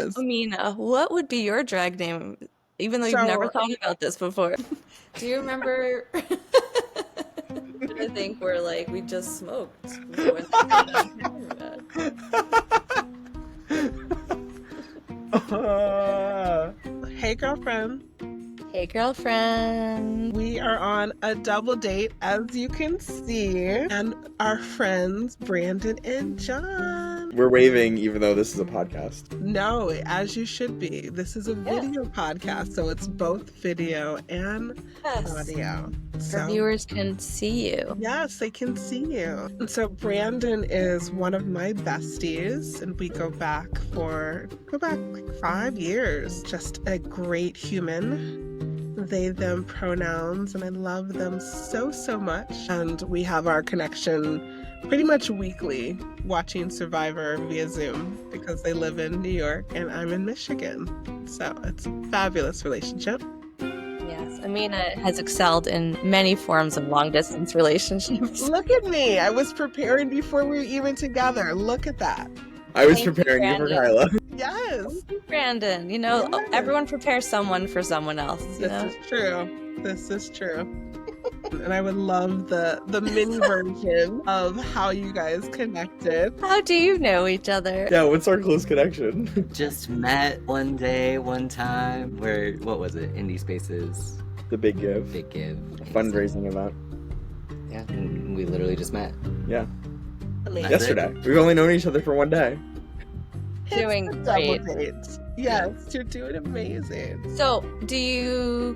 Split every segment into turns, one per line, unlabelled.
is.
Ameenah, what would be your drag name? Even though you've never
So,
thought about this before. Do you remember? I think we're like we just smoked before the
hey, girlfriend.
Hey, girlfriend.
We are on a double date, as you can see, and our friends Brandon and John.
We're waving even though this is a podcast.
No, as you should be. This is a video podcast, so it's both video and audio.
Our viewers can see you.
Yes, they can see you. And so Brandon is one of my besties, and we go back like 5 years. Just a great human. They, them pronouns, and I love them so, so much. And we have our connection pretty much weekly, watching Survivor via Zoom, because they live in New York and I'm in Michigan. So it's a fabulous relationship.
Yes, Ameenah has excelled in many forms of long-distance relationships.
Look at me. I was preparing before we were even together. Look at that.
I was preparing you for Kyla.
Yes.
Thank you, Brandon. You know, everyone prepares someone for someone else.
This is true. This is true. And I would love the mini version of how you guys connected.
How do you know each other?
Yeah, what's our close connection?
Just met one day, one time, where, what was it? Indie Spaces.
The Big Give.
Big Give.
Fundraising event.
Yeah, and we literally just met.
Yeah.
Amazing.
Yesterday. We've only known each other for one day.
Doing
Double
great.
dates. Yes, you're doing amazing.
So, do you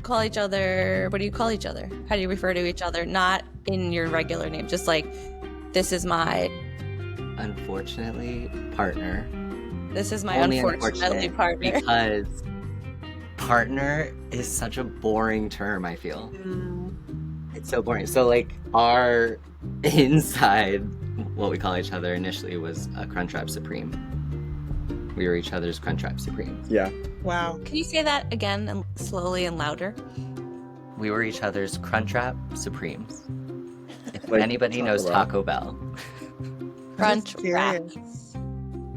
call each other, what do you call each other? How do you refer to each other? Not in your regular name, just like, this is my...
Unfortunately, partner.
This is my
Only
unfortunately partner.
Because partner is such a boring term, I feel. It's so boring. So, like, our inside, what we call each other initially was a Crunchwrap Supreme. We were each other's Crunchwrap Supremes.
Yeah.
Wow.
Can you say that again and slowly and louder?
We were each other's Crunchwrap Supremes. If
Like
anybody knows Taco Bell.
Crunchwrap.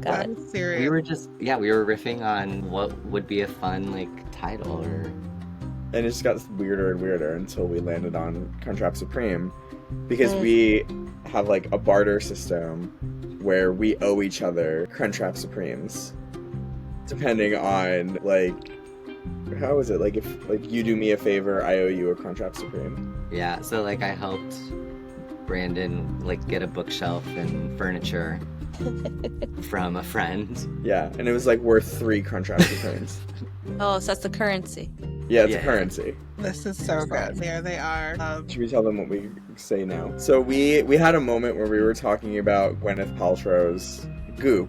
Got it.
Serious.
We were just, we were riffing on what would be a fun, like, title or...
And it just got weirder and weirder until we landed on Crunchwrap Supreme. Because we have, like, a barter system where we owe each other Crunchwrap Supremes. Depending on, like, how is it? Like, if like you do me a favor, I owe you a Crunchwrap Supreme.
Yeah, so, like, I helped Brandon, like, get a bookshelf and furniture from a friend.
Yeah, and it was, like, worth 3 Crunchwrap Supremes.
Oh, so that's the currency.
Yeah, it's a currency.
This is so good. There they are.
Should we tell them what we say now? So we had a moment where we were talking about Gwyneth Paltrow's Goop,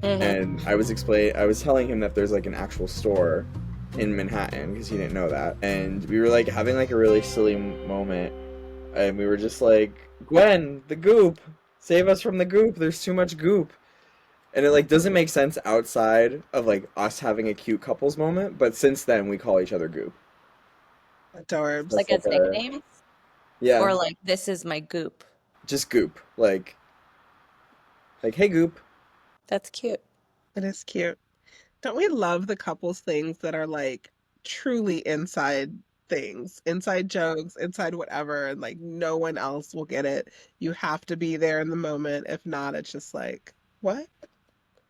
and I was telling him that there's like an actual store in Manhattan because he didn't know that, and we were like having like a really silly moment, and we were just like, Gwen, the Goop, save us from the Goop. There's too much Goop. And it, like, doesn't make sense outside of, like, us having a cute couples moment, but since then, we call each other Goop.
Adorbs.
Like as nicknames?
Yeah.
Or like, this is my Goop.
Just Goop. Like, hey, Goop.
That's cute.
It is cute. Don't we love the couples things that are, like, truly inside things? Inside jokes, inside whatever, and, like, no one else will get it. You have to be there in the moment. If not, it's just like, what?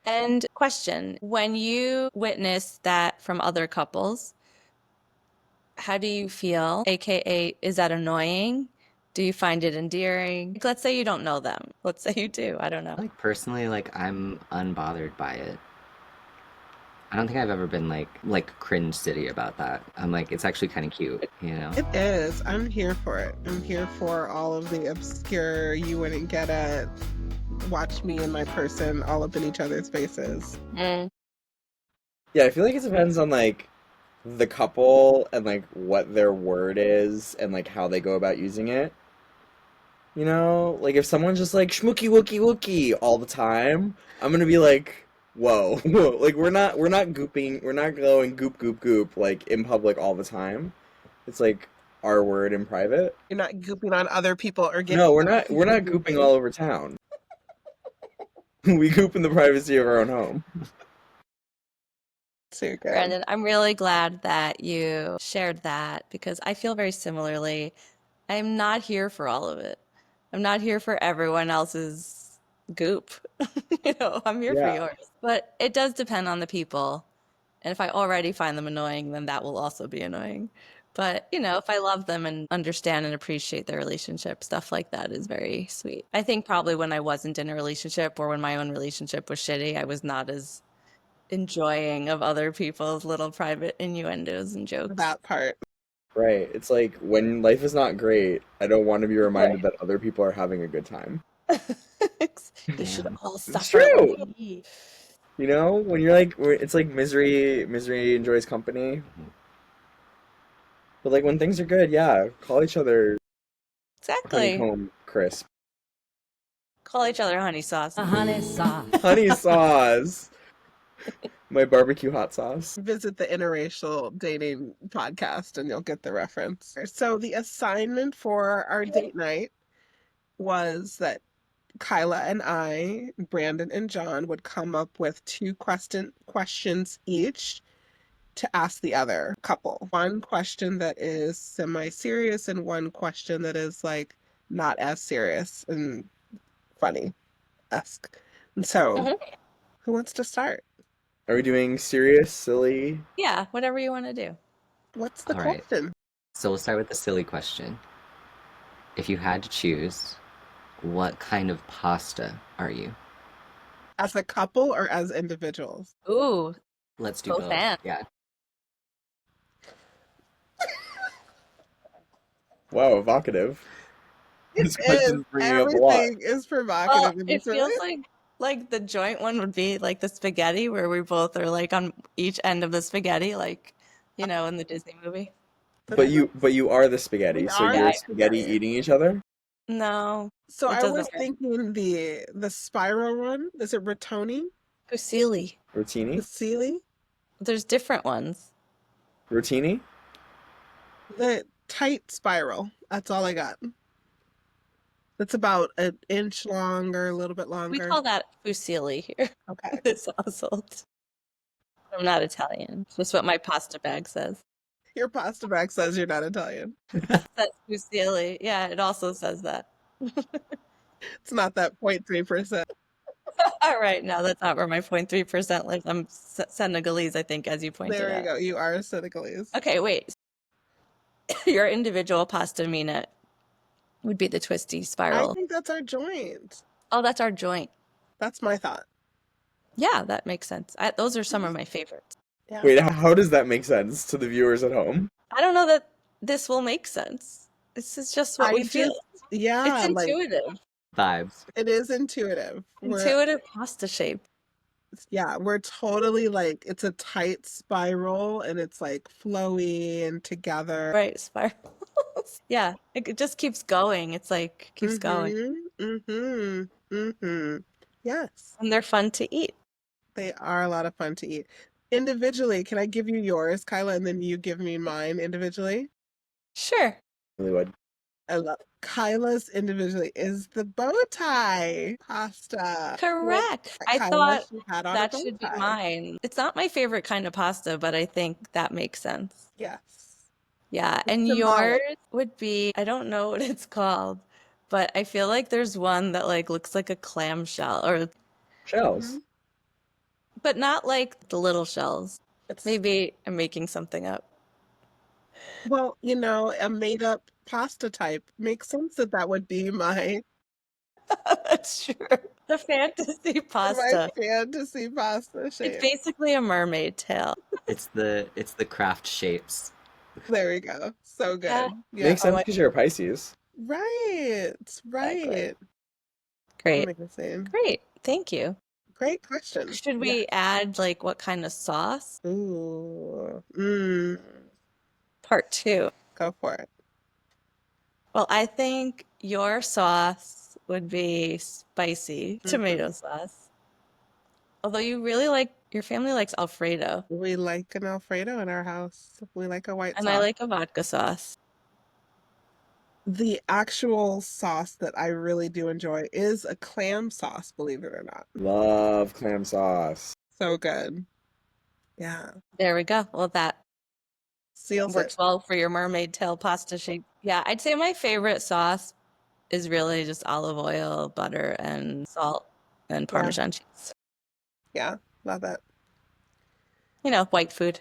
And question, when you witness that from other couples, how do you feel? AKA, is that annoying? Do you find it endearing? Let's say you don't know them. Let's say you do. I don't know.
Like, personally, like, I'm unbothered by it. I don't think I've ever been, like cringe city about that. I'm like, it's actually kind of cute, you know?
It is. I'm here for it. I'm here for all of the obscure, you wouldn't get it. Watch me and my person all up in each other's faces.
Yeah, I feel like it depends on, like, the couple and, like, what their word is and, like, how they go about using it. You know? Like, if someone's just like, schmooky wookie wookie all the time, I'm gonna be like, whoa. Like, we're not gooping, we're not going goop goop goop, like, in public all the time. It's, like, our word in private.
You're not gooping on other people or getting...
No, we're not gooping all over town. We goop in the privacy of our own home.
Too good.
Brandon, I'm really glad that you shared that because I feel very similarly. I'm not here for all of it. I'm not here for everyone else's goop. I'm here for
Yeah.
yours. But it does depend on the people. And if I already find them annoying, then that will also be annoying. But, if I love them and understand and appreciate their relationship, stuff like that is very sweet. I think probably when I wasn't in a relationship or when my own relationship was shitty, I was not as enjoying of other people's little private innuendos and jokes.
That part.
Right. It's like when life is not great, I don't want to be reminded that other people are having a good time.
They should all
It's
suffer
true.
like me.
When you're like, it's like misery enjoys company. But like when things are good, yeah, call each other
Exactly.
honeycomb crisp.
Call each other honey sauce.
Honey sauce.
Honey sauce. My barbecue hot sauce.
Visit the interracial dating podcast and you'll get the reference. So the assignment for our date night was that Kyla and I, Brandon and John, would come up with two questions each to ask the other couple. One question that is semi-serious and one question that is like not as serious and funny-esque. And so, who wants to start?
Are we doing serious, silly?
Yeah, whatever you want to do.
What's the
All right.
question?
So we'll start with the silly question. If you had to choose, what kind of pasta are you?
As a couple or as individuals?
Ooh,
Let's do
Both
both.
and.
Yeah.
Wow, evocative. This question's bringing up a lot.
Everything is provocative in
it
this
feels
really.
like the joint one would be like the spaghetti where we both are like on each end of the spaghetti, like, in the Disney movie.
But you are the spaghetti,
We
so
are
you're
the
spaghetti
spaghetti.
eating each other?
No,
So
it
I
doesn't
was
work.
thinking the spiral one. Is it rotoni?
Fusilli.
The
Rotini?
Sealy?
There's different ones.
Rotini?
The tight spiral. That's all I got. It's about an inch long or a little bit
We
longer.
call that fusilli here
Okay.
in this household. I'm not Italian. That's what my pasta bag says.
Your pasta bag says you're not Italian.
That's fusilli. Yeah, it also says that.
It's not that 0.3%.
All right, no, that's not where my 0.3% lives. I'm Senegalese, I think, as you pointed
There you
out.
go. You are Senegalese.
Okay, wait. Your individual pasta mina would be the twisty
I
spiral.
think that's our joint.
Oh, that's our joint.
That's my thought.
Yeah, that makes sense. Those are some of my favorites.
Yeah.
Wait, how does that make sense to the viewers at home?
I don't know that this will make sense. This is just what we feel.
Yeah,
It's
like
intuitive.
Vibes.
it is intuitive.
Intuitive pasta shape.
Yeah, we're totally like it's a tight spiral and it's like flowy and together.
Right, spirals. Yeah, it just keeps going. It's like keeps going.
Yes,
And they're fun to eat.
they are a lot of fun to eat. Individually, can I give you yours, Kyla, and then you give me mine individually?
Sure.
Really would.
I love Kyla's individually is the bow tie pasta.
Correct. I
Kyla,
thought
she had on a
that
bow
should be
tie.
mine. It's not my favorite kind of pasta, but I think that makes sense.
Yes.
Yeah,
It's
and
symbolic.
yours would be, I don't know what it's called, but I feel like there's one that like looks like a clamshell or
Shells.
but not like the little shells.
It's
Maybe I'm making something up.
well, a made up pasta type makes sense that would be my
That's true. The fantasy pasta.
fantasy pasta shape.
It's basically a mermaid tail.
It's the craft shapes.
There we go. So good.
Yeah.
Yeah.
Makes sense because you're a Pisces.
Right. Right.
Great.
Amazing.
Great. Thank you.
Great question.
Should we add like what kind of sauce?
Ooh.
Part 2.
Go for it.
Well, I think your sauce would be spicy tomato sauce. Although your family likes Alfredo.
We like an Alfredo in our house. We like a white
And
sauce.
I like a vodka sauce.
The actual sauce that I really do enjoy is a clam sauce, believe it or not.
Love clam sauce.
So good. Yeah.
There we go. Well, that
Seals
works
it.
well for your mermaid tail pasta shape. Yeah, I'd say my favorite sauce is really just olive oil, butter, and salt and Parmesan cheese.
Yeah. Love it.
You know, white food.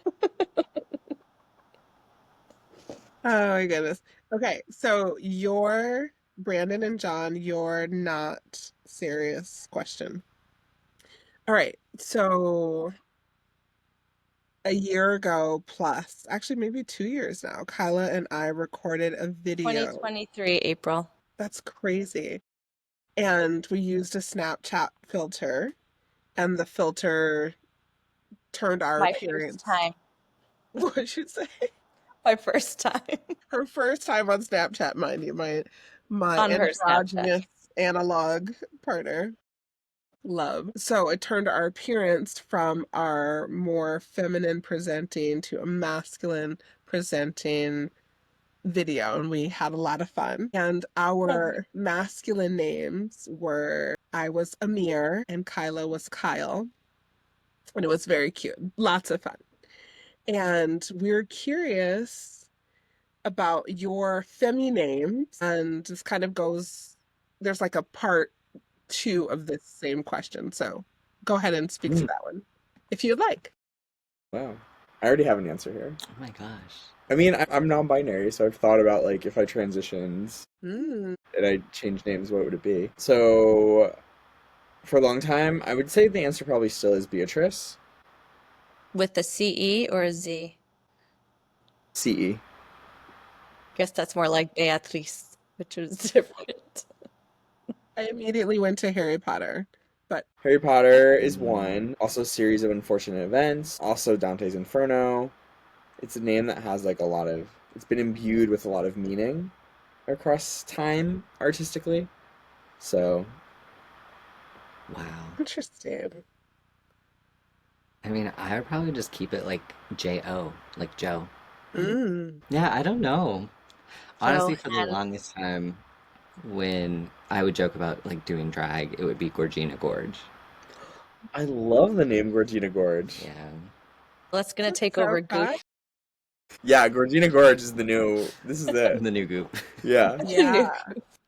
Oh my goodness. Okay, so your Brandon and John, your not serious question. All right, so a year ago plus, actually maybe 2 years now, Kyla and I recorded a video.
2023 April.
That's crazy. And we used a Snapchat filter, and the filter turned our
My first
appearance.
time.
What'd you say?
My first time.
Her first time on Snapchat, mind you, my
On her Snapchat.
androgynous analog partner. Love. So it turned our appearance from our more feminine presenting to a masculine presenting video, and we had a lot of fun. And our masculine names were, I was Amir and Kyla was Kyle. And it was very cute. Lots of fun. And we're curious about your femi names, and this kind of goes, there's like a part two of this same question. So go ahead and speak to that one if you'd like.
Wow. I already have an answer here.
Oh my gosh.
I mean, I'm non-binary, so I've thought about like if I transitioned
Mm.
and I changed names, what would it be? So for a long time, I would say the answer probably still is Beatrice.
With the CE or a Z?
CE.
Guess that's more like Beatrice, which is different.
I immediately went to Harry Potter, but
Harry Potter is one. Also, Series of Unfortunate Events. Also, Dante's Inferno. It's a name that has like a lot of. It's been imbued with a lot of meaning across time artistically. So,
Wow.
interesting.
I mean, I would probably just keep it like J-O, like Joe.
Mm.
Yeah, I don't know. Honestly, for the
Joanne.
longest time, when I would joke about like doing drag, it would be Gorgina Gorge.
I love the name Gorgina Gorge.
Yeah.
Let's gonna
That's
take
so
over
fun.
Goop.
Yeah, Gorgina Gorge is the new. This is it.
The new goop.
Yeah.
Yeah.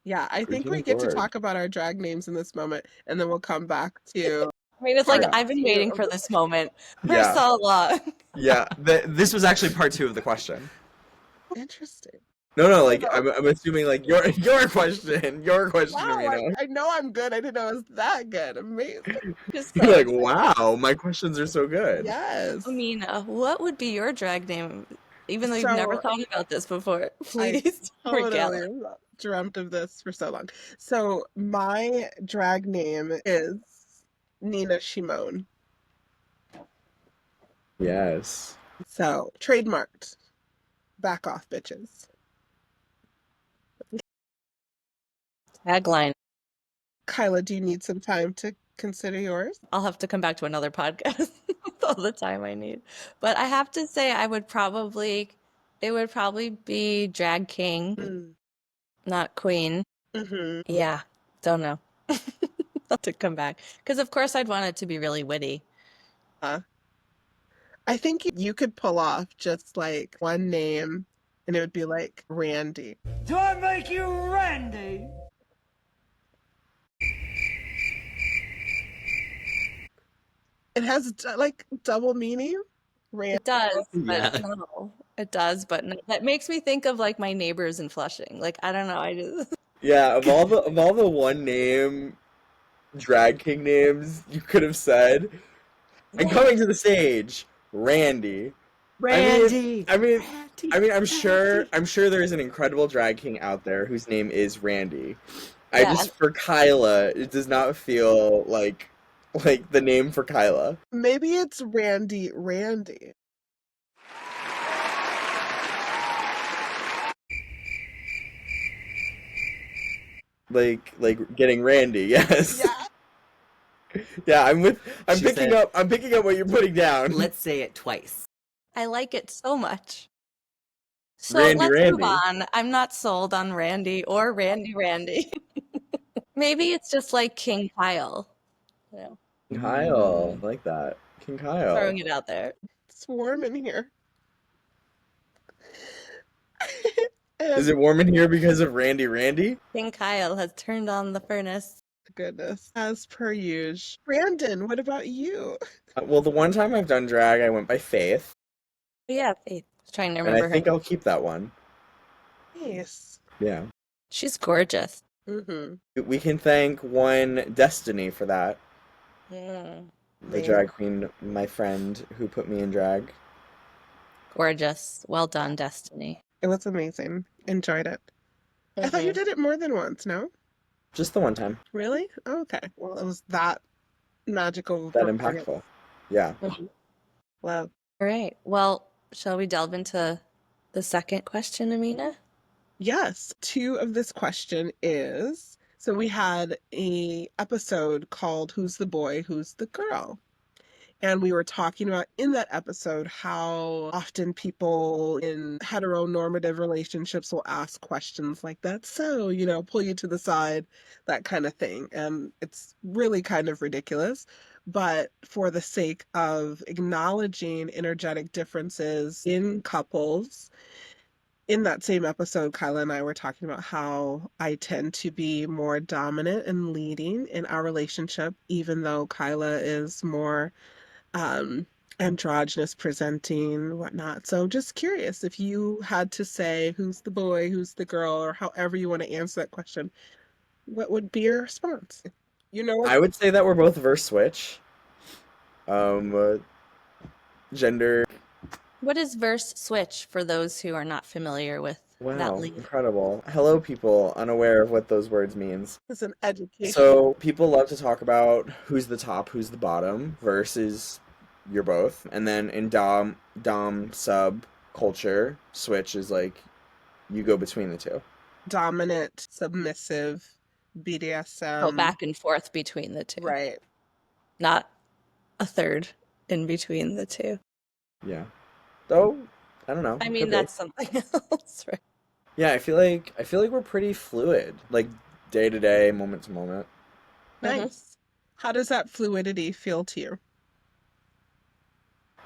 Yeah, I think we
Regina
get to
Gorge.
talk about our drag names in this moment, and then we'll come back to
I mean, it's like
part
I've been
two
waiting
of
for
the
this moment for
Yeah.
so long.
Yeah. This was actually part two of the question.
interesting.
No, like I'm assuming like your question,
Wow,
Ameenah.
I know I'm good. I didn't know it was that good. Amazing.
Just
You're
so
like,
excited.
wow, my questions are so good.
Yes.
Ameenah, what would be your drag name? Even though you've never
So
thought about this before,
I
please regale us.
totally dreamt of this for so long. So my drag name is Nina Shimon.
Yes.
So trademarked. Back off, bitches.
Tagline.
Kyla, do you need some time to consider yours?
I'll have to come back to another podcast with all the time I need. But I have to say, it would probably be Drag King,
Mm.
not Queen.
Mm-hmm.
Yeah, don't know. I'll have to come back. Because of course I'd want it to be really witty.
I think you could pull off just like one name, and it would be like Randy.
Do I make you Randy?
It has like double meaning. Randy.
It does,
Yeah.
but no. It does, but no. That makes me think of like my neighbors in Flushing. Like, I don't know. I just
Yeah, of all the one name drag king names you could have said, and coming to the stage, Randy.
Randy.
I mean, I'm sure there is an incredible drag king out there whose name is Randy.
Yeah.
For Kyla, it does not feel like the name for Kyla.
Maybe it's Randy.
Like getting Randy, yes.
Yeah.
Yeah, I'm
She
picking
said-
up what you're putting down.
Let's say it twice.
I like it so much. So
Randy,
let's move
Randy.
on. I'm not sold on Randy or Randy. Maybe it's just like King Kyle. Yeah.
Kyle, I like that. King Kyle.
Throwing it out there.
It's warm in here.
Is
And
it warm in here because of Randy?
King Kyle has turned on the furnace.
goodness, as per usual. Brandon, what about you?
Well, the one time I've done drag, I went by Faith,
Yeah, Faith. I was trying to
and I
remember her.
think I'll keep that one.
Nice.
Yeah.
She's gorgeous.
Mm-hmm.
We can thank one Destiny for that.
Mm,
The drag queen, my friend, who put me in drag.
gorgeous. Well done, Destiny.
It was amazing. Enjoyed it. I thought you did it more than once, no?
Just the one time.
Really? Oh, okay. Well, it was that magical.
That
performance.
impactful. Yeah.
Wow.
All right. Well, shall we delve into the second question, Ameenah?
Yes. Two of this question is, so we had a episode called Who's the Boy, Who's the Girl? And we were talking about in that episode how often people in heteronormative relationships will ask questions like that. So, pull you to the side, that kind of thing. And it's really kind of ridiculous. But for the sake of acknowledging energetic differences in couples, in that same episode, Kyla and I were talking about how I tend to be more dominant and leading in our relationship, even though Kyla is more androgynous presenting, whatnot. So just curious if you had to say who's the boy, who's the girl, or however you want to answer that question, what would be your response? You know what?
I would say that we're both verse switch. Gender.
What is verse switch for those who are not familiar with that
Wow,
lead?
incredible. Hello, people unaware of what those words means.
It's an education.
So people love to talk about who's the top, who's the bottom, versus you're both. And then in dom sub culture, switch is like you go between the two.
Dominant, submissive, BDSM.
Go back and forth between the two.
Right.
Not a third in between the two.
Yeah. Though, I don't know.
I
Could
mean,
be.
that's something else, right?
Yeah, I feel like we're pretty fluid, like day to day, moment to moment.
Nice. How does that fluidity feel to you?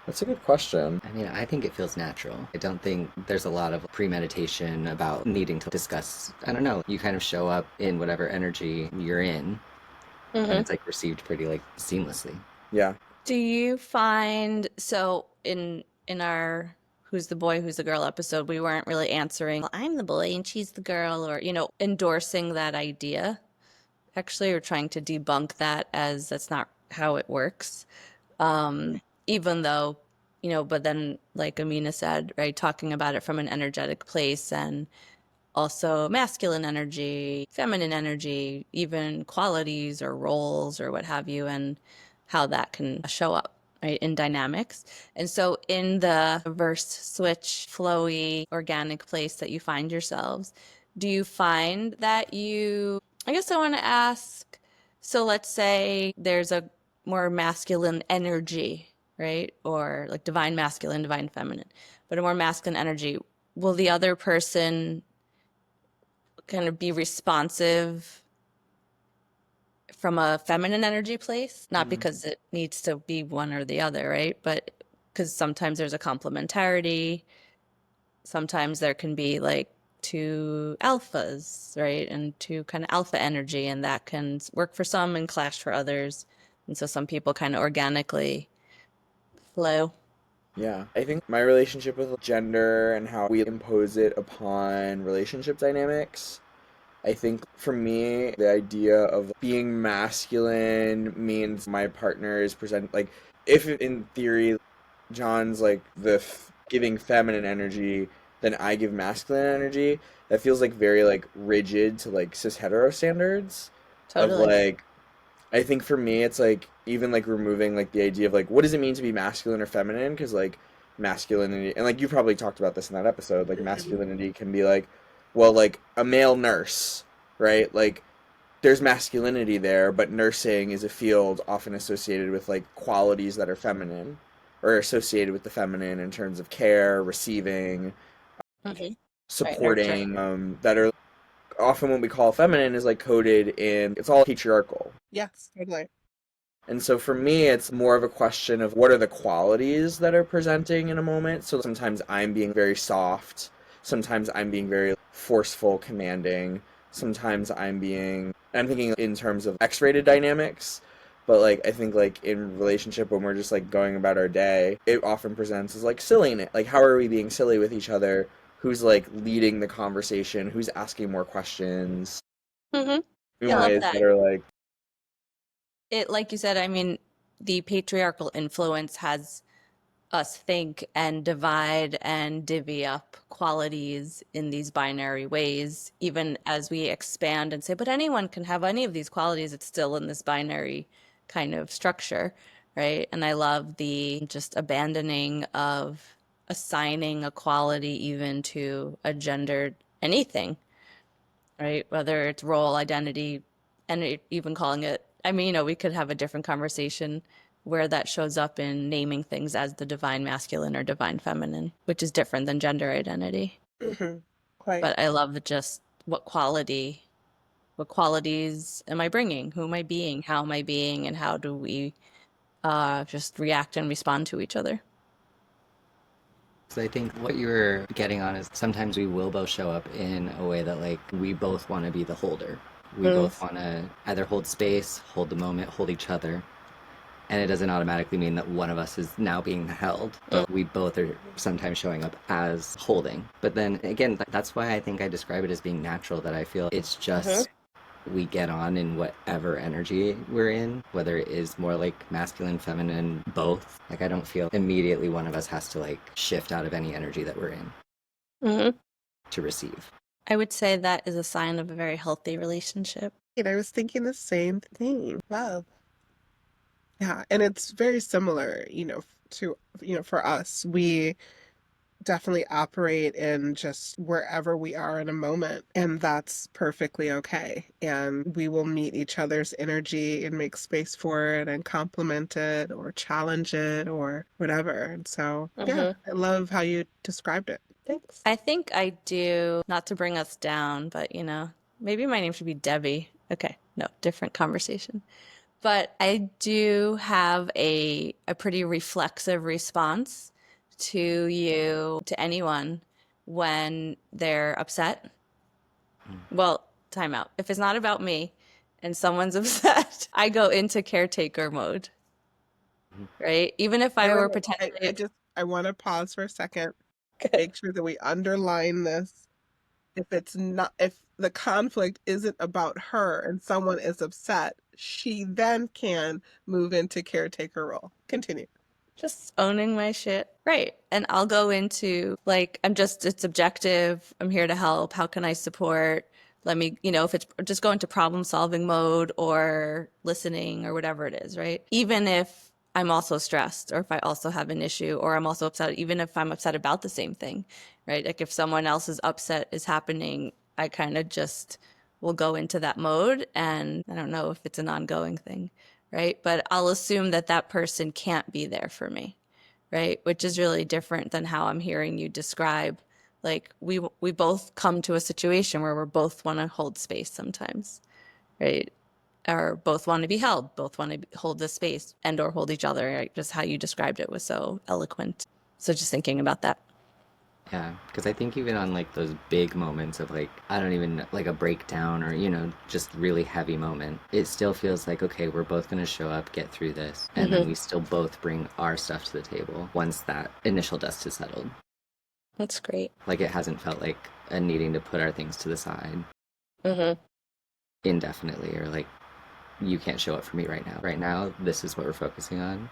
That's a good question.
I mean, I think it feels natural. I don't think there's a lot of premeditation about needing to discuss. I don't know. You kind of show up in whatever energy you're in, and it's like received pretty like seamlessly.
Yeah.
Do you find, so in our Who's the Boy, Who's the Girl episode, we weren't really answering, well, I'm the boy and she's the girl, or, endorsing that idea. Actually, we're trying to debunk that as that's not how it works. Even though, but then, like Ameenah said, right, talking about it from an energetic place and also masculine energy, feminine energy, even qualities or roles or what have you, and how that can show up, right, in dynamics. And so in the verse switch, flowy, organic place that you find yourselves, do you find that I guess I want to ask, so let's say there's a more masculine energy, right? Or like divine masculine, divine feminine, but a more masculine energy. Will the other person kind of be responsive from a feminine energy place? Not because it needs to be one or the other, right? But because sometimes there's a complementarity. Sometimes there can be like two alphas, right? And two kind of alpha energy, and that can work for some and clash for others. And so some people kind of organically flow.
Yeah. I think my relationship with gender and how we impose it upon relationship dynamics, I think for me, the idea of being masculine means my partner is like, if in theory, John's like giving feminine energy, then I give masculine energy, that feels like very like rigid to like cis hetero standards.
Totally.
Of like, I think for me, it's like even like removing like the idea of like, what does it mean to be masculine or feminine? Because like masculinity, and like you probably talked about this in that episode, like masculinity can be like, well, like a male nurse, right? Like there's masculinity there, but nursing is a field often associated with like qualities that are feminine or associated with the feminine in terms of care, receiving, supporting, that are often what we call feminine is like coded in, it's all patriarchal.
Yes, totally.
And so for me, it's more of a question of what are the qualities that are presenting in a moment. So sometimes I'm being very soft. Sometimes I'm being very forceful, commanding. Sometimes I'm thinking in terms of X-rated dynamics. But like, I think like in relationship, when we're just like going about our day, it often presents as like silliness. Like, how are we being silly with each other? Who's like leading the conversation? Who's asking more questions?
Mm-hmm.
In
I love
ways
that.
that are like,
It, like you said, I mean, the patriarchal influence has us think and divide and divvy up qualities in these binary ways, even as we expand and say, but anyone can have any of these qualities, it's still in this binary kind of structure, right? And I love the just abandoning of assigning a quality even to a gendered anything, right? Whether it's role, identity, and even calling it, I mean, we could have a different conversation where that shows up in naming things as the divine masculine or divine feminine, which is different than gender identity.
Mm-hmm. Quite.
But I love just what qualities am I bringing? Who am I being? How am I being? And how do we just react and respond to each other?
So I think what you were getting on is sometimes we will both show up in a way that like we both want to be the holder. We both want to either hold space, hold the moment, hold each other. And it doesn't automatically mean that one of us is now being held, but we both are sometimes showing up as holding. But then again, that's why I think I describe it as being natural, that I feel it's just we get on in whatever energy we're in, whether it is more like masculine, feminine, both. Like, I don't feel immediately one of us has to like shift out of any energy that we're in to receive.
I would say that is a sign of a very healthy relationship.
And I was thinking the same thing. Love. Yeah, and it's very similar, for us. We definitely operate in just wherever we are in a moment, and that's perfectly okay. And we will meet each other's energy and make space for it and complement it or challenge it or whatever. And so, yeah, I love how you described it. Thanks.
I think I do, not to bring us down, but maybe my name should be Debbie. Okay, no, different conversation. But I do have a pretty reflexive response to anyone when they're upset. Well, time out. If it's not about me and someone's upset, I go into caretaker mode, right? Even if I were potentially...
I want to pause for a second. Make sure that we underline this. If the conflict isn't about her and someone is upset, she then can move into caretaker role. Continue.
Just owning my shit. Right. And I'll go into it's objective. I'm here to help. How can I support? Let me, if it's just go into problem solving mode or listening or whatever it is, right? Even if I'm also stressed or if I also have an issue or I'm also upset, even if I'm upset about the same thing, right? Like if someone else's upset is happening, I kind of just will go into that mode, and I don't know if it's an ongoing thing, right? But I'll assume that that person can't be there for me, right? Which is really different than how I'm hearing you describe. Like we both come to a situation where we both want to hold space sometimes, right? Or both want to be held, both want to hold the space and or hold each other, right? Just how you described it was so eloquent. So just thinking about that.
Yeah, because I think even on like those big moments of like, I don't even like a breakdown or, just really heavy moment, it still feels like, okay, we're both going to show up, get through this. And then we still both bring our stuff to the table once that initial dust has settled.
That's great.
Like it hasn't felt like a needing to put our things to the side indefinitely, or like, you can't show up for me right now. Right now, this is what we're focusing on.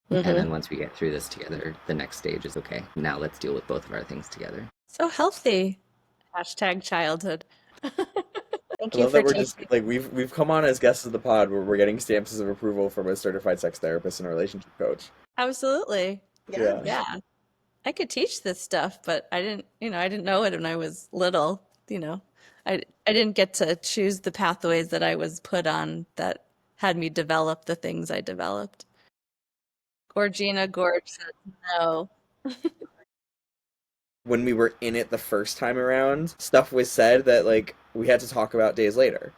And then once we get through this together, the next stage is, okay, now let's deal with both of our things together.
So healthy. Hashtag childhood. Thank
I
you
love
for
that we're just like we've come on as guests of the pod where we're getting stamps of approval from a certified sex therapist and a relationship coach.
Absolutely.
Yeah.
Yeah. I could teach this stuff, but I didn't know it when I was little, I didn't get to choose the pathways that I was put on that had me develop the things I developed. Gorgina Gorge says no.
When we were in it the first time around, stuff was said that like we had to talk about days later.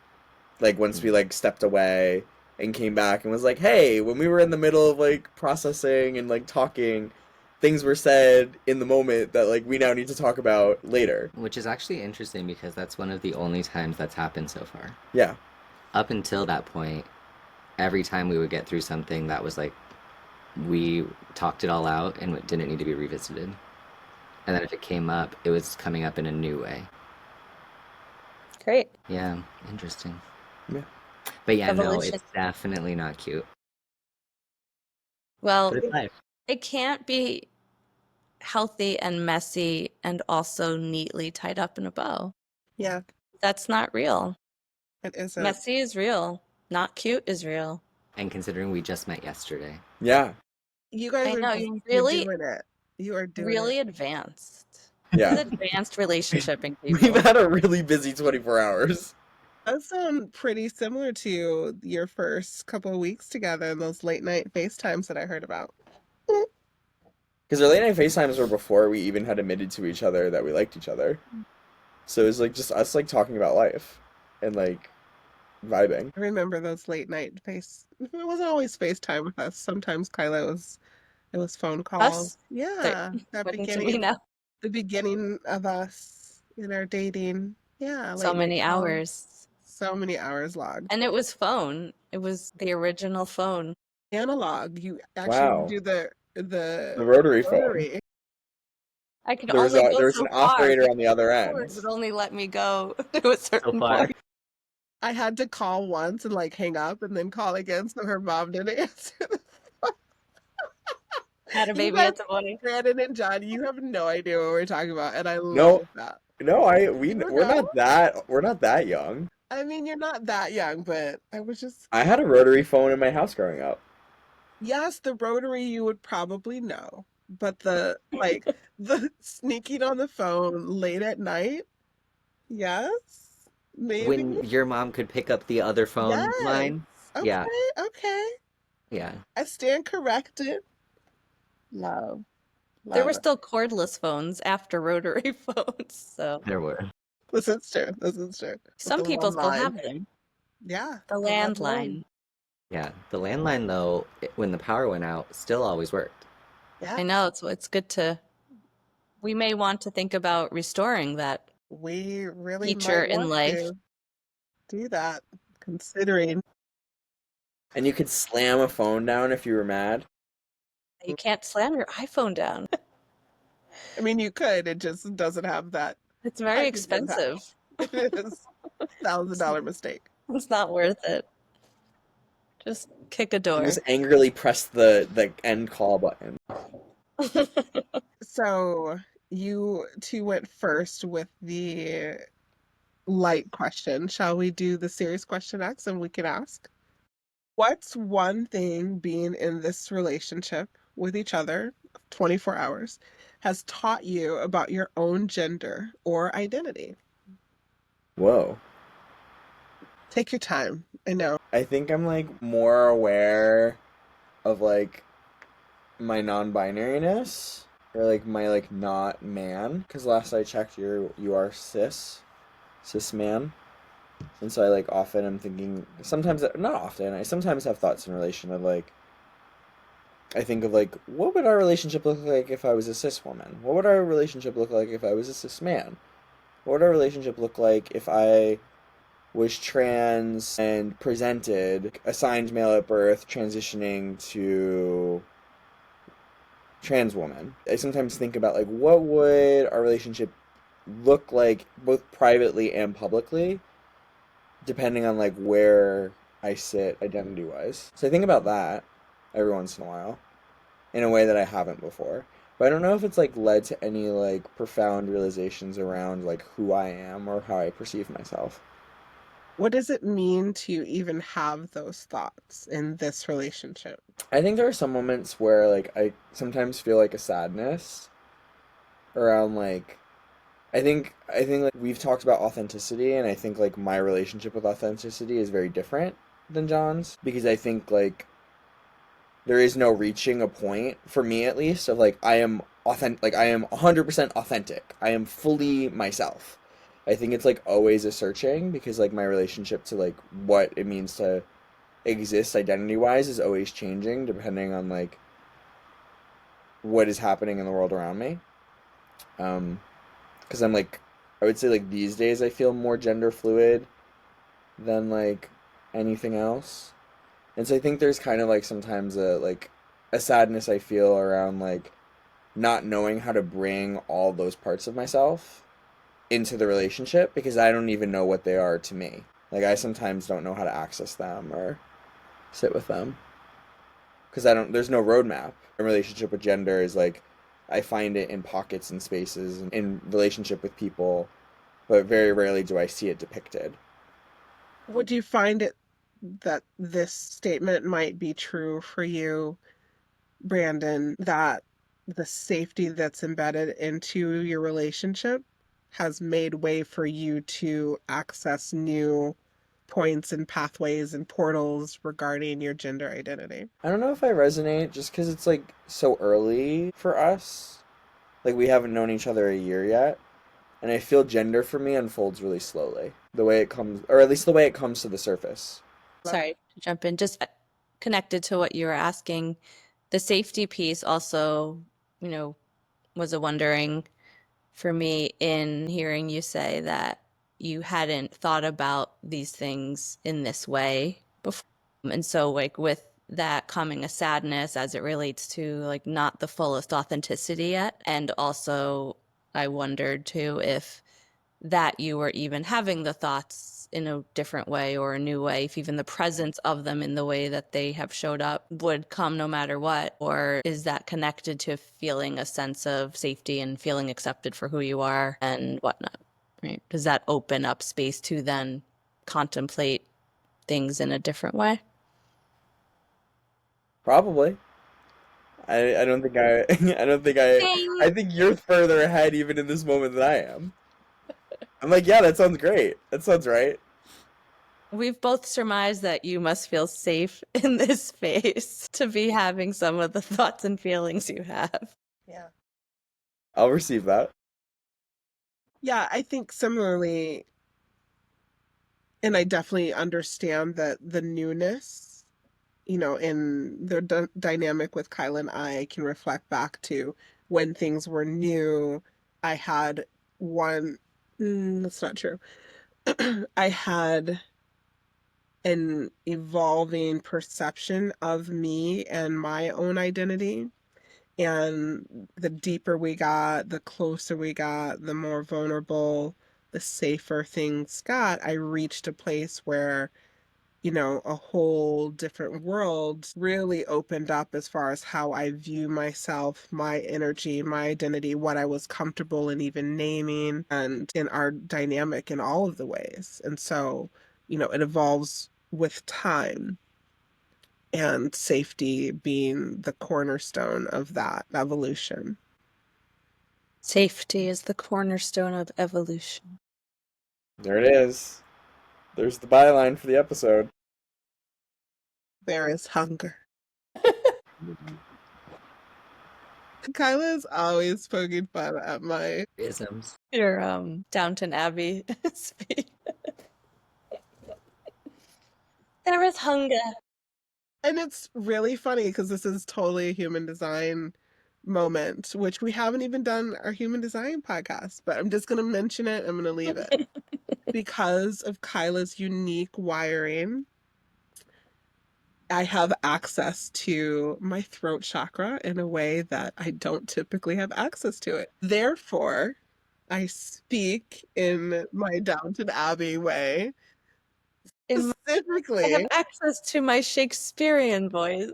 Like once we like stepped away and came back and was like, hey, when we were in the middle of like processing and like talking, things were said in the moment that like we now need to talk about later.
Which is actually interesting because that's one of the only times that's happened so far.
Yeah.
Up until that point, every time we would get through something that was like, we talked it all out and it didn't need to be revisited. And then if it came up, it was coming up in a new way.
Great.
Yeah, interesting.
Yeah.
But yeah, no,
Evolution.
it's definitely not cute.
Well,
But it's life.
it can't be healthy and messy and also neatly tied up in a bow.
Yeah,
That's not real.
it isn't.
Messy is real. Not cute is real.
And considering we just met yesterday.
Yeah.
You guys
I
are
know,
just
you
you're
really-
doing it. You are doing
Really
it.
advanced.
Yeah.
It's advanced relationship in
We've
people.
had a really busy 24 hours.
That sounds pretty similar to your first couple of weeks together and those late night FaceTimes that I heard about.
Because our late night FaceTimes were before we even had admitted to each other that we liked each other. So it was like just us like talking about life and like vibing.
I remember those late night it wasn't always FaceTime with us. Sometimes Kyla it was phone calls.
Us?
Yeah. That
What to me
beginning
now?
the beginning of us in our dating. Yeah.
So
late night
many
calls.
hours.
So many hours logged.
And it was phone. It was the original phone.
Analog. You actually
Wow.
do the
The rotary phone.
rotary.
I could
There was
only go
an
so
operator
far.
on the other
The
end.
cord would only let me go to a certain
far.
point.
I had to call once and like hang up and then call again so her mom didn't answer.
Had a
You
baby
guys-
at the morning.
Brandon and John, you have no idea what we're talking about, and I
No.
love that.
No,
You don't
we're
know?
not that young.
I mean, you're not that young, but I was just
I had a rotary phone in my house growing up.
yes, the rotary you would probably know, but the like the sneaking on the phone late at night, yes, maybe.
When your mom could pick up the other phone
Yes.
line.
Okay,
Yeah.
okay.
Yeah.
I stand corrected. Love.
There were
Love it.
still cordless phones after rotary phones, so
There were.
This is true. This is true. With
some
the
people
one
still
line.
have them.
Yeah.
The
one
landline.
line.
Yeah. The landline, though, when the power went out, still always worked.
Yeah.
I know it's good to. We may want to think about restoring that.
We really
Feature
might
in
want
life.
to do that, considering
And you could slam a phone down if you were mad.
You can't slam your iPhone down.
I mean you could, it just doesn't have that.
It's very
Type of impact.
expensive.
It is $1,000 mistake.
It's not worth it. Just kick a
You
door.
just angrily press the end call button.
So you two went first with the light question. Shall we do the serious question next and we can ask? What's one thing being in this relationship with each other, 24 hours, has taught you about your own gender or identity?
Whoa.
Take your time. I know.
I think I'm like more aware of like my non-binariness or like my like not man, because last I checked you are cis man, and so I like often am thinking, sometimes not often, I sometimes have thoughts in relation of like, I think of like, what would our relationship look like if I was a cis woman? What would our relationship look like if I was a cis man? What would our relationship look like if I was trans and presented, assigned male at birth, transitioning to trans woman? I sometimes think about like, what would our relationship look like both privately and publicly, depending on like where I sit identity wise. So I think about that every once in a while in a way that I haven't before. But I don't know if it's like led to any like profound realizations around like who I am or how I perceive myself.
What does it mean to even have those thoughts in this relationship?
I think there are some moments where like I sometimes feel like a sadness around like I think like we've talked about authenticity, and I think like my relationship with authenticity is very different than John's, because I think like there is no reaching a point, for me at least, of like I am authentic, like I am 100% authentic. I am fully myself. I think it's like always a searching, because like my relationship to like what it means to exists identity-wise is always changing depending on like what is happening in the world around me. Because I'm like, I would say like these days I feel more gender fluid than like anything else. And so I think there's kind of like sometimes a sadness I feel around like not knowing how to bring all those parts of myself into the relationship because I don't even know what they are to me. Like I sometimes don't know how to access them or sit with them because there's no roadmap. A relationship with gender is like I find it in pockets and spaces and in relationship with people, but very rarely do I see it depicted.
Would you find it that this statement might be true for you, Brandon, that the safety that's embedded into your relationship has made way for you to access new points and pathways and portals regarding your gender identity?
I don't know if I resonate just because it's like so early for us. Like we haven't known each other a year yet. And I feel gender for me unfolds really slowly. The way it comes, or at least the way it comes to the surface.
Sorry to jump in, just connected to what you were asking. The safety piece also, was a wondering for me in hearing you say that you hadn't thought about these things in this way before. And so like with that coming a sadness as it relates to like not the fullest authenticity yet. And also I wondered too if that you were even having the thoughts in a different way or a new way, if even the presence of them in the way that they have showed up would come no matter what, or is that connected to feeling a sense of safety and feeling accepted for who you are and whatnot, right? Does that open up space to then contemplate things in a different way?
Probably. I don't think I don't think I think you're further ahead even in this moment than I am. I'm like, yeah, that sounds great. That sounds right.
We've both surmised that you must feel safe in this space to be having some of the thoughts and feelings you have.
Yeah.
I'll receive that.
Yeah, I think similarly, and I definitely understand that the newness, in the dynamic with Kyla and I can reflect back to when things were new. I had that's not true. I had an evolving perception of me and my own identity. And the deeper we got, the closer we got, the more vulnerable, the safer things got. I reached a place where, a whole different world really opened up as far as how I view myself, my energy, my identity, what I was comfortable in even naming, and in our dynamic in all of the ways. And so, it evolves with time, and safety being the cornerstone of that evolution.
Safety is the cornerstone of evolution.
There it is. There's the byline for the episode.
There is hunger. Kyla is always poking fun at my
Isms.
Your Downton Abbey speech. There is hunger.
And it's really funny because this is totally a human design moment, which we haven't even done our human design podcast, but I'm just going to mention it. I'm going to leave it. Because of Kyla's unique wiring, I have access to my throat chakra in a way that I don't typically have access to it. Therefore, I speak in my Downton Abbey way.
I
Specifically,
have access to my Shakespearean voice.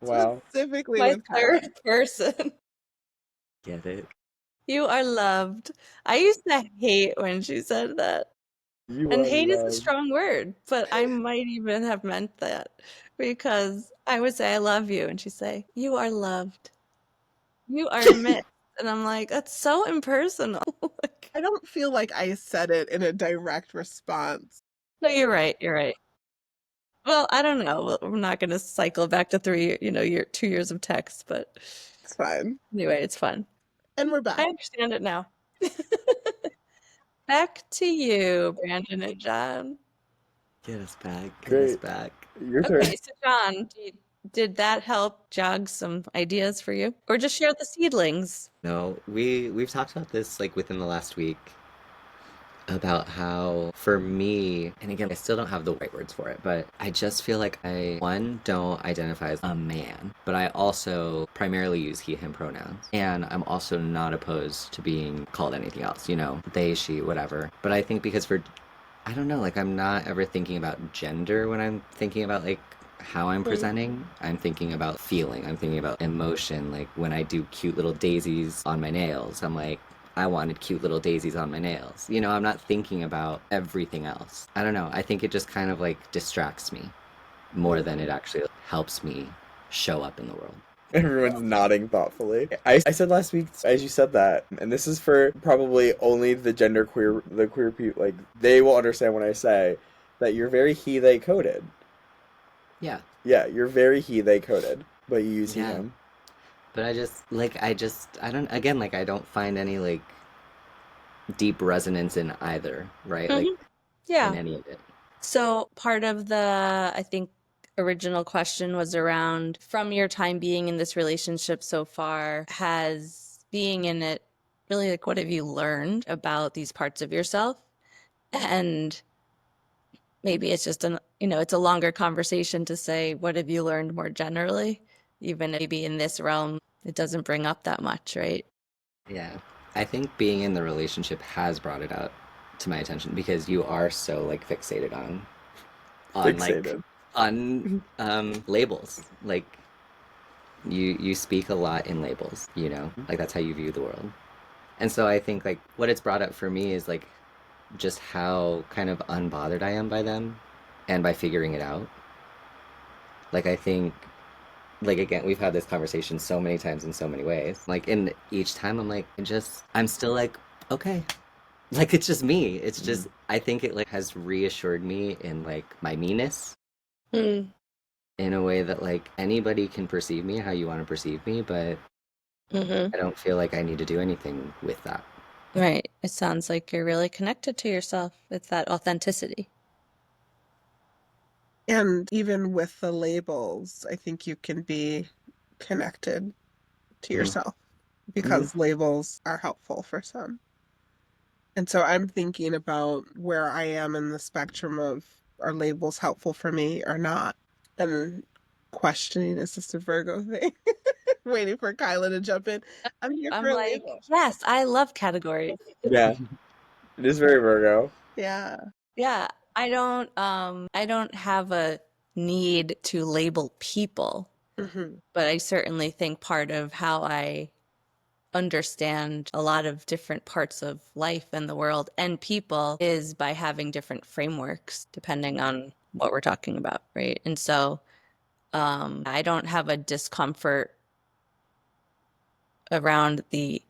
Wow.
specifically
My
with Kyla.
third person.
Get it?
You are loved. I used to hate when she said that.
You
And
are
hate is a
loved.
strong word, but I might even have meant that because I would say, I love you. And she'd say, you are loved. You are missed. And I'm like, that's so impersonal. Like,
I don't feel like I said it in a direct response.
no, you're right. You're right. Well, I don't know. We're not going to cycle back to 2 years of text, but
It's fine.
anyway, it's fun.
And we're back.
I understand it now. Back to you, Brandon and John.
Get us back. Get us
Great.
back.
Your turn.
Okay, so John, did that help jog some ideas for you? Or just share the seedlings?
No, we've talked about this like within the last week about how for me, and again, I still don't have the right words for it, but I just feel like I, one, don't identify as a man, but I also primarily use he, him pronouns. And I'm also not opposed to being called anything else, you know, they, she, whatever. But I think because I don't know, like I'm not ever thinking about gender when I'm thinking about like how I'm presenting. I'm thinking about feeling. I'm thinking about emotion. Like when I do cute little daisies on my nails, I'm like, I wanted cute little daisies on my nails. You know, I'm not thinking about everything else. I don't know. I think it just kind of like distracts me more than it actually helps me show up in the world.
Everyone's nodding thoughtfully. I said last week, as you said that, and this is for probably only the queer people, like, they will understand when I say that you're very he, they coded.
Yeah.
Yeah, you're very he, they coded, but you use he,
Yeah.
him.
But I don't, again, like, I don't find any, like, deep resonance in either, right? Like, in
Yeah.
any of it.
So part of the, I think, original question was around from your time being in this relationship so far, has being in it really, like, what have you learned about these parts of yourself? And maybe it's just it's a longer conversation to say, what have you learned more generally? Even maybe in this realm, it doesn't bring up that much, right?
Yeah. I think being in the relationship has brought it out to my attention because you are so, like, fixated on like,
Fixated.
on labels. Like, you speak a lot in labels, you know? Like, that's how you view the world. And so I think, like, what it's brought up for me is, like, just how kind of unbothered I am by them and by figuring it out. Like, I think, like, again, we've had this conversation so many times in so many ways. Like, in each time, I'm like, I'm still like, okay. Like, it's just me. It's just, I think it, like, has reassured me in, like, my meanness
Mm.
in a way that, like, anybody can perceive me how you want to perceive me, but
Mm-hmm.
I don't feel like I need to do anything with that.
Right. It sounds like you're really connected to yourself. It's that authenticity.
And even with the labels, I think you can be connected to
Mhm.
yourself because labels are helpful for some. And so I'm thinking about where I am in the spectrum of, are labels helpful for me or not? And questioning, is this a Virgo thing? Waiting for Kyla to jump in. I'm here
I'm
for a
like,
label.
yes, I love categories.
Yeah, it is very Virgo.
Yeah.
Yeah, I don't have a need to label people,
Mm-hmm.
but I certainly think part of how I understand a lot of different parts of life and the world and people is by having different frameworks depending on what we're talking about, right? And so I don't have a discomfort around the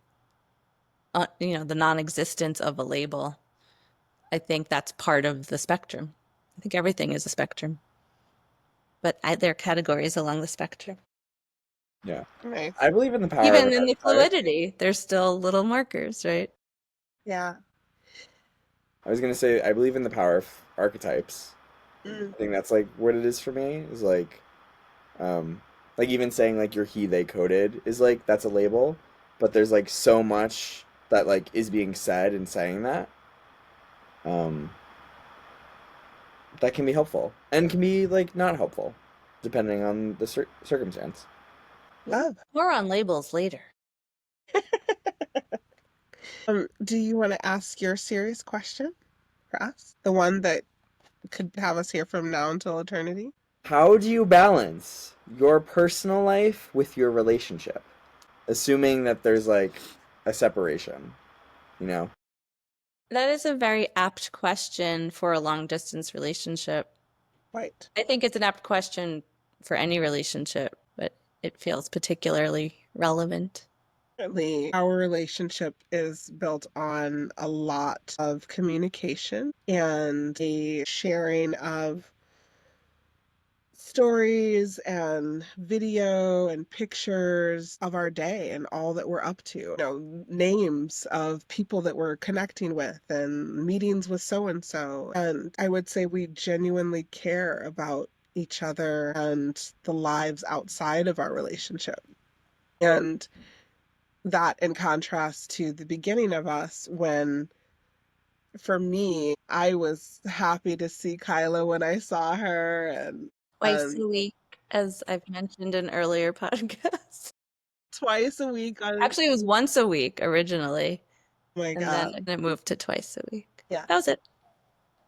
the non-existence of a label. I think that's part of the spectrum. I think everything is a spectrum, but there are categories along the spectrum.
Yeah.
Nice.
I believe in the power of
Even
an
in the
archetype.
fluidity, there's still little markers, right?
Yeah.
I was gonna say, I believe in the power of archetypes.
Mm.
I think that's like what it is for me, is like even saying like you're he, they coded is like, that's a label, but there's like so much that like is being said and saying that, um, that can be helpful and can be like not helpful, depending on the circumstance.
Love.
More on labels later.
Do you want to ask your serious question for us? The one that could have us here from now until eternity?
How do you balance your personal life with your relationship? Assuming that there's like a separation, you know?
That is a very apt question for a long distance relationship.
Right.
I think it's an apt question for any relationship, but it feels particularly relevant.
Currently, our relationship is built on a lot of communication and a sharing of stories and video and pictures of our day and all that we're up to. You know, names of people that we're connecting with and meetings with so and so. And I would say we genuinely care about each other and the lives outside of our relationship. And that in contrast to the beginning of us, when for me, I was happy to see Kyla when I saw her, and
Twice a week, as I've mentioned in earlier podcasts.
twice a week on.
Actually, it was once a week originally,
Oh my
and then
God.
it moved to twice a week.
Yeah.
That was it.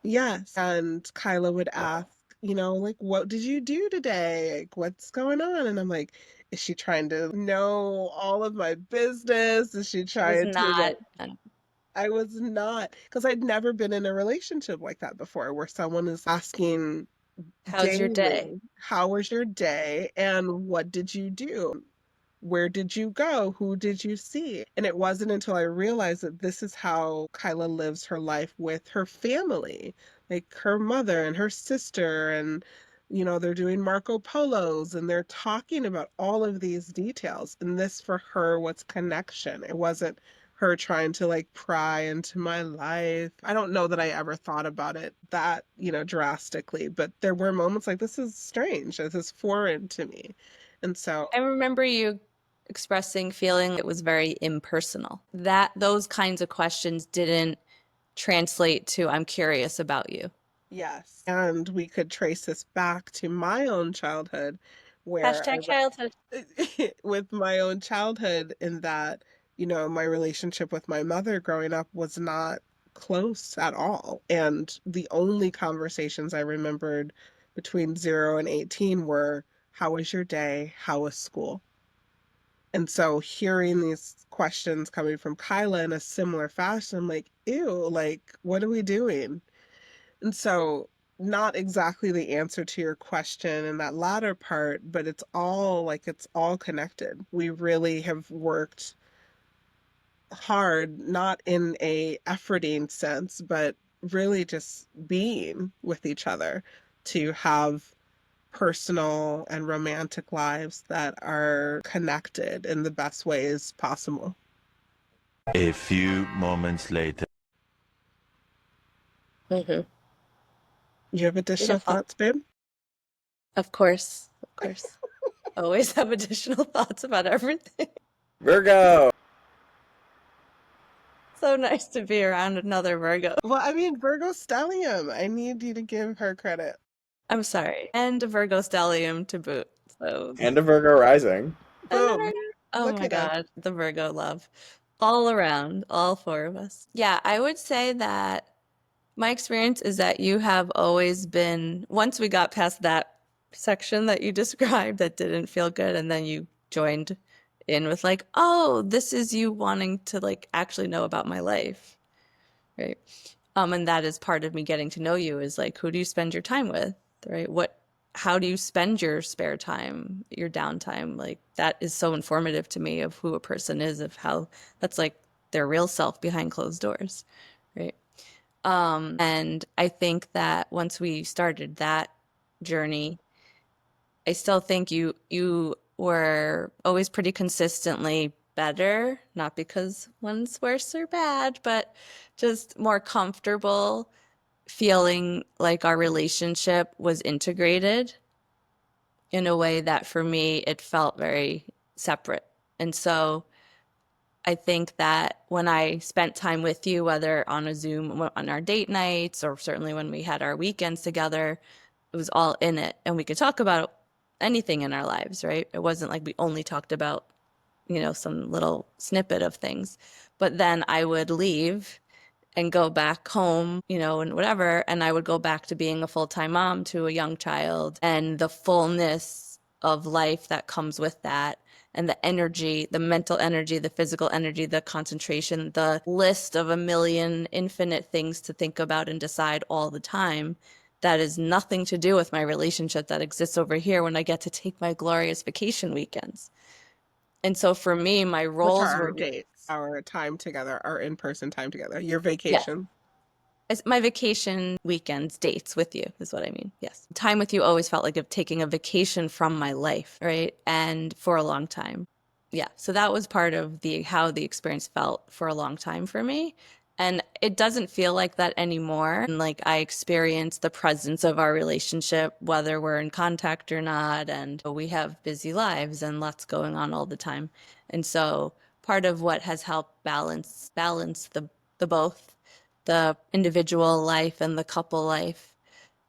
Yes. And Kyla would ask, you know, like, what did you do today? Like, what's going on? And I'm like, is she trying to know all of my business? Is she
It was
trying to
not.
like, I was not, because I'd never been in a relationship like that before, where someone is asking
How's your day?
daily, how was your day and what did you do? Where did you go? Who did you see? And it wasn't until I realized that this is how Kyla lives her life with her family, like her mother and her sister. And, you know, they're doing Marco Polos and they're talking about all of these details. And this for her was connection. It wasn't her trying to like pry into my life. I don't know that I ever thought about it that, you know, drastically, but there were moments like, this is strange. This is foreign to me. And so
I remember you expressing feeling it was very impersonal. That those kinds of questions didn't translate to I'm curious about you.
yes. And we could trace this back to my own childhood, where
Hashtag childhood.
with my own childhood, in that, you know, my relationship with my mother growing up was not close at all. And the only conversations I remembered between 0 and 18 were, how was your day? How was school? And so hearing these questions coming from Kyla in a similar fashion, I'm like, ew, like, what are we doing? And so, not exactly the answer to your question in that latter part, but it's all like it's all connected. We really have worked hard, not in a efforting sense, but really just being with each other to have personal and romantic lives that are connected in the best ways possible.
A few moments later.
Mm-hmm.
You have additional
Beautiful.
thoughts, babe?
Of course. Of course. Always have additional thoughts about everything.
Virgo.
So nice to be around another Virgo.
Well, I mean, Virgo stellium. I need you to give her credit.
I'm sorry. And a Virgo stellium to boot. So
And a Virgo rising.
and a
Boom.
Virgo. Oh
Look
my
at us.
God. The Virgo love. All around, all four of us. Yeah, I would say that my experience is that you have always been, once we got past that section that you described that didn't feel good, and then you joined in with like, oh, this is you wanting to like actually know about my life, right? And that is part of me getting to know you, is like, who do you spend your time with, right? How do you spend your spare time, your downtime? Like that is so informative to me of who a person is, of how that's like their real self behind closed doors, right? And I think that once we started that journey, I still think you were always pretty consistently better, not because one's worse or bad, but just more comfortable feeling like our relationship was integrated in a way that for me it felt very separate. And so I think that when I spent time with you, whether on a Zoom, on our date nights, or certainly when we had our weekends together, it was all in it. And we could talk about anything in our lives, right? It wasn't like we only talked about, you know, some little snippet of things. But then I would leave and go back home, you know, and whatever. And I would go back to being a full-time mom to a young child and the fullness of life that comes with that. And the energy, the mental energy, the physical energy, the concentration, the list of a million infinite things to think about and decide all the time. That is nothing to do with my relationship that exists over here when I get to take my glorious vacation weekends. And so for me, my
Which
roles
are our
were,
dates, our time together, our in-person time together, your
yeah,
vacation.
my vacation weekends, dates with you is what I mean. Yes. Time with you always felt like taking a vacation from my life, right? And for a long time. Yeah. So that was part of how the experience felt for a long time for me. And it doesn't feel like that anymore. And like I experience the presence of our relationship, whether we're in contact or not. And we have busy lives and lots going on all the time. And so part of what has helped balance the both, the individual life and the couple life,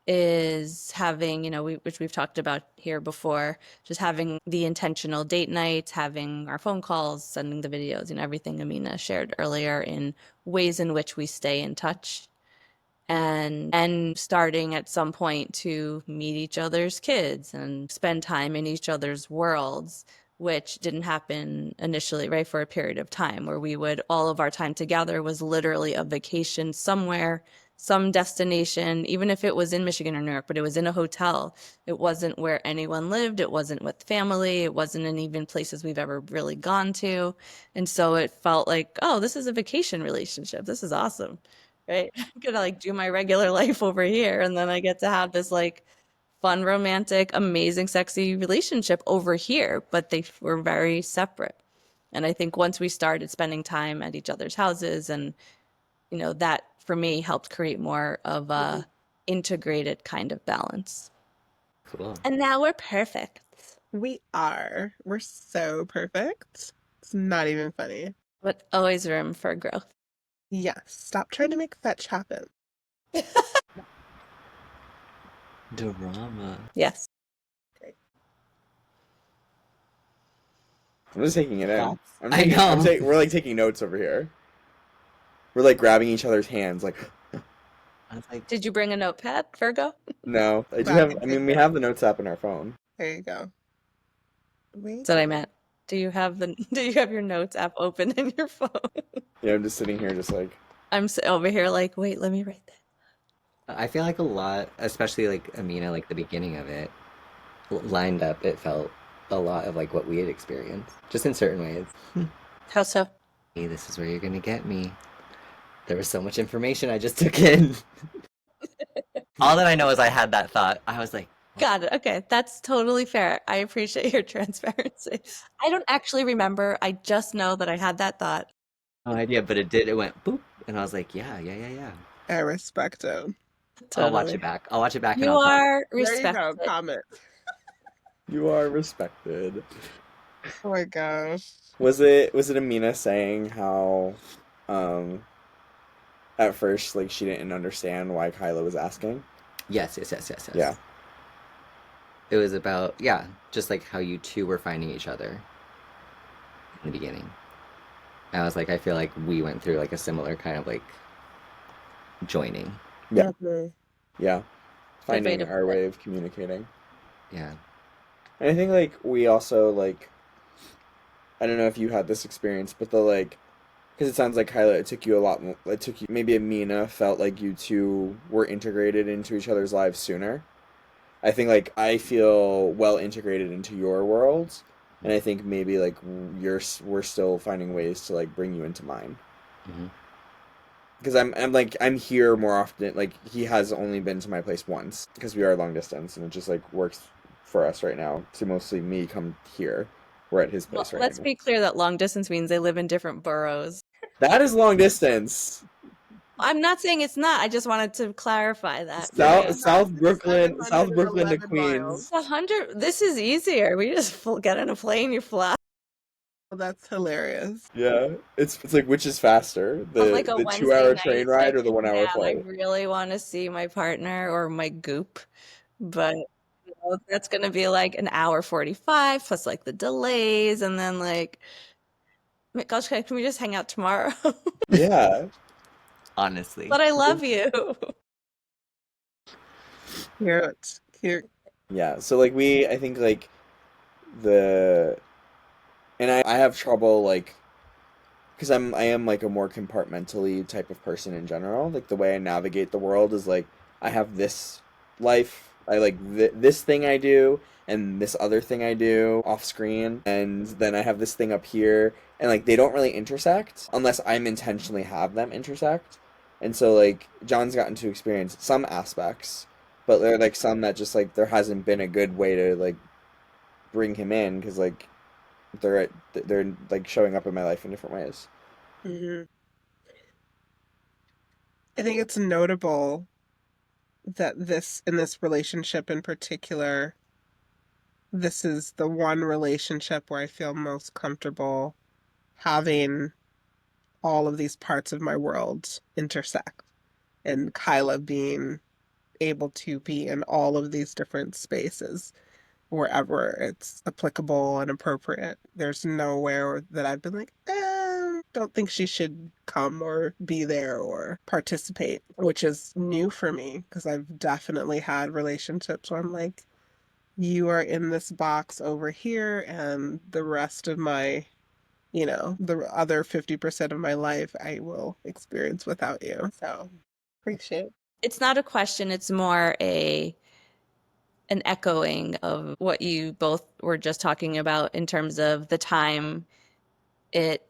is having, which we've talked about here before, just having the intentional date nights, having our phone calls, sending the videos, everything Ameenah shared earlier, in ways in which we stay in touch, and starting at some point to meet each other's kids and spend time in each other's worlds, which didn't happen initially, right? For a period of time where all of our time together was literally a vacation somewhere, some destination, even if it was in Michigan or New York, but it was in a hotel. It wasn't where anyone lived. It wasn't with family. It wasn't in even places we've ever really gone to. And so it felt like, oh, this is a vacation relationship. This is awesome, right? I'm gonna do my regular life over here. And then I get to have this fun, romantic, amazing, sexy relationship over here, but they were very separate. And I think once we started spending time at each other's houses, and that for me helped create more of a integrated kind of balance.
Cool.
And now we're perfect.
We are. We're so perfect. It's not even funny.
But always room for growth.
Yes. Stop trying to make fetch happen.
Drama.
Yes.
I'm just taking it in.
Thoughts? I know.
We're taking notes over here. We're grabbing each other's hands, I
was like,
did you bring a notepad, Virgo?
No, we have the notes app in our phone.
There you go.
That's what I meant. Do you have your notes app open in your phone?
Yeah, I'm just sitting here
I'm over here wait, let me write that.
I feel like a lot, especially Ameenah, the beginning of it, lined up, it felt a lot of what we had experienced, just in certain ways.
How so?
Hey, this is where you're gonna get me. There was so much information I just took in. All that I know is I had that thought. I was like,
got it. Okay, that's totally fair. I appreciate your transparency. I don't actually remember. I just know that I had that thought.
no idea, but it did. It went boop, and I was like, yeah.
I respect it.
Totally.
I'll watch it back. And
You
I'll talk.
are
There you
respected.
go. Comment.
You are respected.
Oh my gosh.
Was it Ameenah saying how, at first, she didn't understand why Kyla was asking?
Yes.
Yeah.
It was about, just how you two were finding each other in the beginning. And I was like, I feel like we went through a similar kind of joining.
Yeah.
Mhm.
Yeah. Finding
way to
our
put it.
way of communicating.
Yeah.
And I think we also I don't know if you had this experience, but because it sounds like Kyla, it took you a lot more, maybe Ameenah felt like you two were integrated into each other's lives sooner. I think I feel well integrated into your world, and I think maybe we're still finding ways to bring you into mine.
Mm-hmm.
Because I'm here more often. He has only been to my place once because we are long distance, and it just works for us right now to mostly me come here. We're at his place right now.
Let's be clear that long distance means they live in different boroughs.
That is long distance.
I'm not saying it's not. I just wanted to clarify that.
South Brooklyn to
711
Queens.
100. This is easier. We just get on a plane, you fly.
Well, that's hilarious.
Yeah, it's which is faster,
On a
the
Wednesday
2-hour
night,
train ride or the 1-hour
man,
flight?
I really want to see my partner or my goop, but that's gonna be an hour 45 plus the delays, and then gosh, can we just hang out tomorrow?
Yeah.
Honestly.
But I love you.
Cute.
Yeah. So I think I have trouble because I am a more compartmentally type of person in general. The way I navigate the world is I have this life. I this thing I do and this other thing I do off screen, and then I have this thing up here, and they don't really intersect unless I'm intentionally have them intersect. And so like John's gotten to experience some aspects, but there are like some that just like there hasn't been a good way to like bring him in because like they're like showing up in my life in different ways.
Hmm. I think it's notable that in this relationship in particular, this is the one relationship where I feel most comfortable having all of these parts of my world intersect, and Kyla being able to be in all of these different spaces wherever it's applicable and appropriate. There's nowhere that I've been like, don't think she should come or be there or participate, which is new for me because I've definitely had relationships where I'm like, you are in this box over here, and the rest of my, the other 50% of my life I will experience without you. So appreciate it.
It's not a question, it's more an echoing of what you both were just talking about in terms of the time it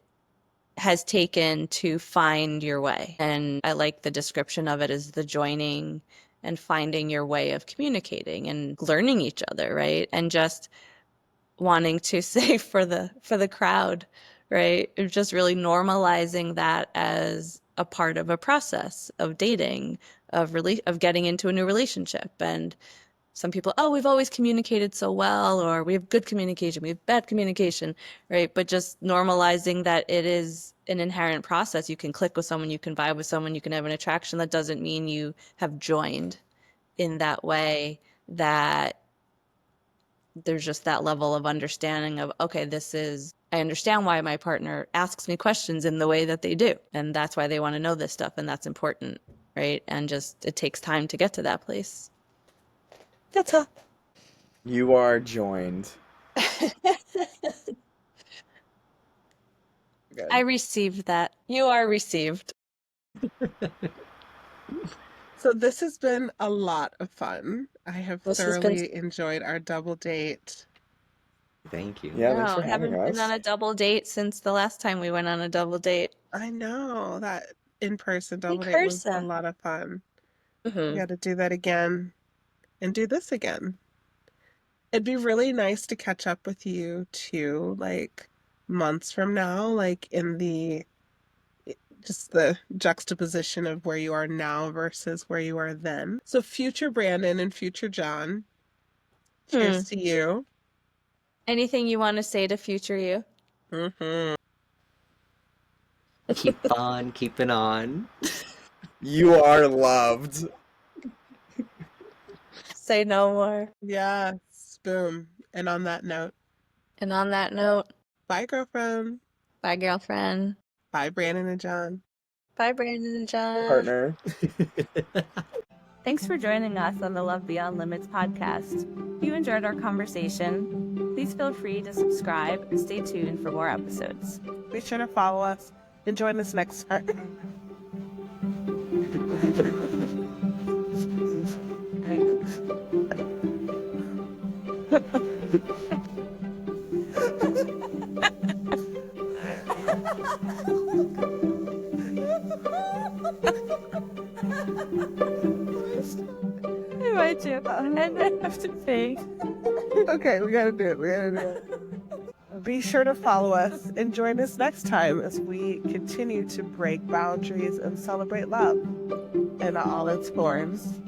has taken to find your way. And I like the description of it as the joining and finding your way of communicating and learning each other, right? And just wanting to say for the crowd, right? Just really normalizing that as a part of a process of dating, of getting into a new relationship. And some people, oh, we've always communicated so well, or we have good communication, we have bad communication, right? But just normalizing that it is an inherent process. You can click with someone, you can vibe with someone, you can have an attraction. That doesn't mean you have joined in that way, that there's just that level of understanding of, okay, I understand why my partner asks me questions in the way that they do. And that's why they want to know this stuff. And that's important, right? And just, it takes time to get to that place. That's all.
You are joined. Good.
I received that. You are received.
So this has been a lot of fun. I have thoroughly enjoyed our double date.
Thank you.
Yeah, thanks for
I
having
haven't
us.
been on a double date since the last time we went on a double date.
I know that in-person double date was a lot of fun.
Mm-hmm.
We got to do that again and do this again. It'd be really nice to catch up with you too, like months from now, like in just the juxtaposition of where you are now versus where you are then. So future Brandon and future John, cheers to you.
Anything you want to say to future you?
Mm-hmm.
Keep on keeping on.
You are loved.
Say no more.
Yes, boom. And on that note, bye, girlfriend.
Bye, girlfriend.
Bye, Brandon and John.
Bye, Brandon and John.
Partner.
Thanks for joining us on the Love Beyond Limits podcast. If you enjoyed our conversation, please feel free to subscribe and stay tuned for more episodes.
Be sure to follow us and join us next time.
I do. And I have to pay.
Okay, we gotta do it. Be sure to follow us and join us next time as we continue to break boundaries and celebrate love in all its forms.